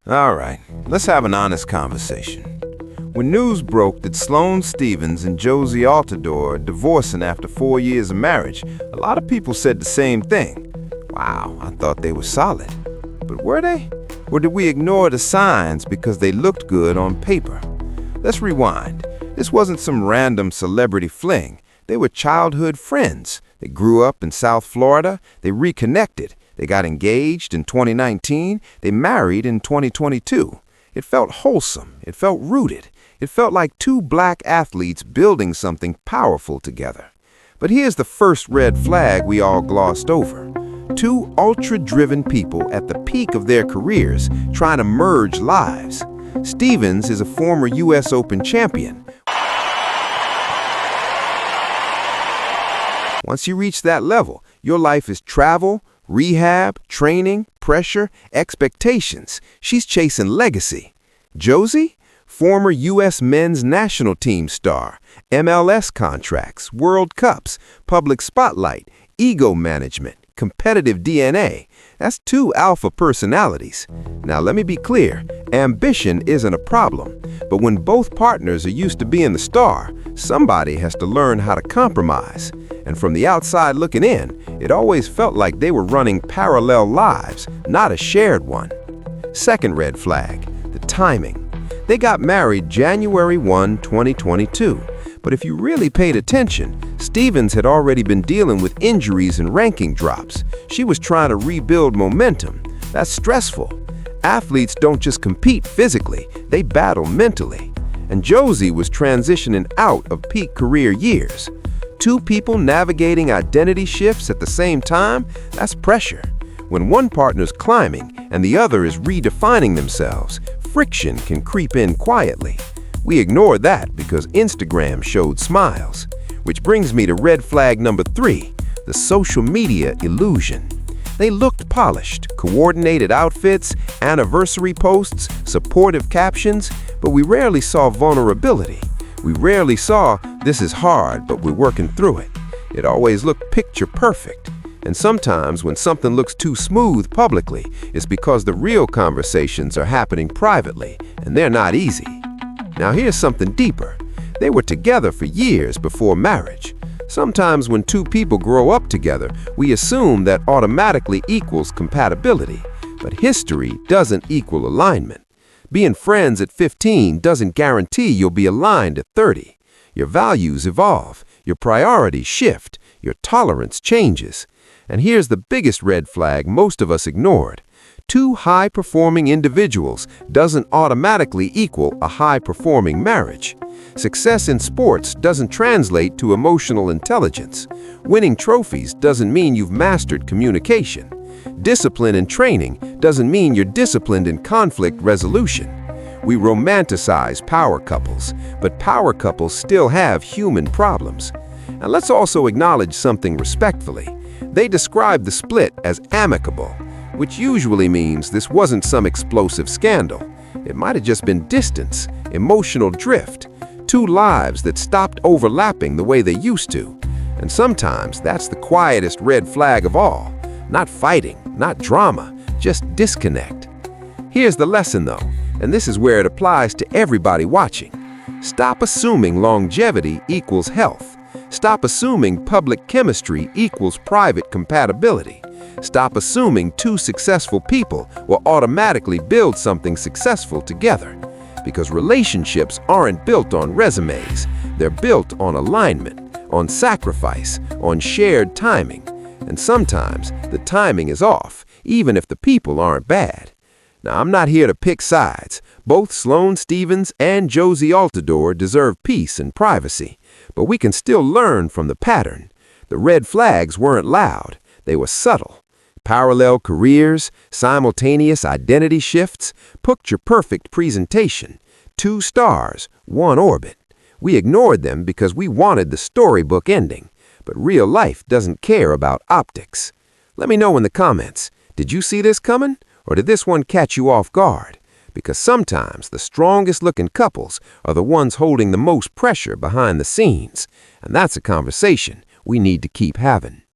All right, let's have an honest conversation. When news broke that Sloane Stephens and Jozy Altidore are divorcing after 4 years of marriage, a lot of people said the same thing. Wow, I thought they were solid. But were they? Or did we ignore the signs because they looked good on paper? Let's rewind. This wasn't some random celebrity fling. They were childhood friends. They grew up in South Florida. They reconnected. They got engaged in 2019. They married in 2022. It felt wholesome. It felt rooted. It felt like two black athletes building something powerful together. But here's the first red flag we all glossed over. Two ultra-driven people at the peak of their careers trying to merge lives. Stephens is a former U.S. Open champion. Once you reach that level, your life is travel, rehab, training, pressure, expectations. She's chasing legacy. Jozy? Former U.S. men's national team star, MLS contracts, World Cups, public spotlight, ego management, competitive DNA. That's two alpha personalities. Now let me be clear, ambition isn't a problem, but when both partners are used to being the star, somebody has to learn how to compromise. And from the outside looking in, it always felt like they were running parallel lives, not a shared one. Second red flag, the timing. They got married January 1, 2022. But if you really paid attention, Stephens had already been dealing with injuries and ranking drops. She was trying to rebuild momentum. That's stressful. Athletes don't just compete physically, they battle mentally. And Jozy was transitioning out of peak career years. Two people navigating identity shifts at the same time, that's pressure. When one partner's climbing and the other is redefining themselves, friction can creep in quietly. We ignored that because Instagram showed smiles. Which brings me to red flag number 3, the social media illusion. They looked polished, coordinated outfits, anniversary posts, supportive captions, but we rarely saw vulnerability. We rarely saw, this is hard, but we're working through it. It always looked picture perfect. And sometimes when something looks too smooth publicly, it's because the real conversations are happening privately, and they're not easy. Now here's something deeper. They were together for years before marriage. Sometimes when two people grow up together, we assume that automatically equals compatibility. But history doesn't equal alignment. Being friends at 15 doesn't guarantee you'll be aligned at 30. Your values evolve, your priorities shift, your tolerance changes. And here's the biggest red flag most of us ignored. Two high-performing individuals doesn't automatically equal a high-performing marriage. Success in sports doesn't translate to emotional intelligence. Winning trophies doesn't mean you've mastered communication. Discipline in training doesn't mean you're disciplined in conflict resolution. We romanticize power couples, but power couples still have human problems. And let's also acknowledge something respectfully. They describe the split as amicable, which usually means this wasn't some explosive scandal. It might have just been distance, emotional drift, two lives that stopped overlapping the way they used to. And sometimes that's the quietest red flag of all. Not fighting, not drama, just disconnect. Here's the lesson though, and this is where it applies to everybody watching. Stop assuming longevity equals health. Stop assuming public chemistry equals private compatibility. Stop assuming two successful people will automatically build something successful together. Because relationships aren't built on resumes. They're built on alignment, on sacrifice, on shared timing. And sometimes the timing is off, even if the people aren't bad. Now, I'm not here to pick sides. Both Sloane Stephens and Jozy Altidore deserve peace and privacy. But we can still learn from the pattern. The red flags weren't loud. They were subtle. Parallel careers, simultaneous identity shifts, picture-perfect presentation. 2 stars, 1 orbit. We ignored them because we wanted the storybook ending. But real life doesn't care about optics. Let me know in the comments, did you see this coming? Or did this one catch you off guard? Because sometimes the strongest looking couples are the ones holding the most pressure behind the scenes. And that's a conversation we need to keep having.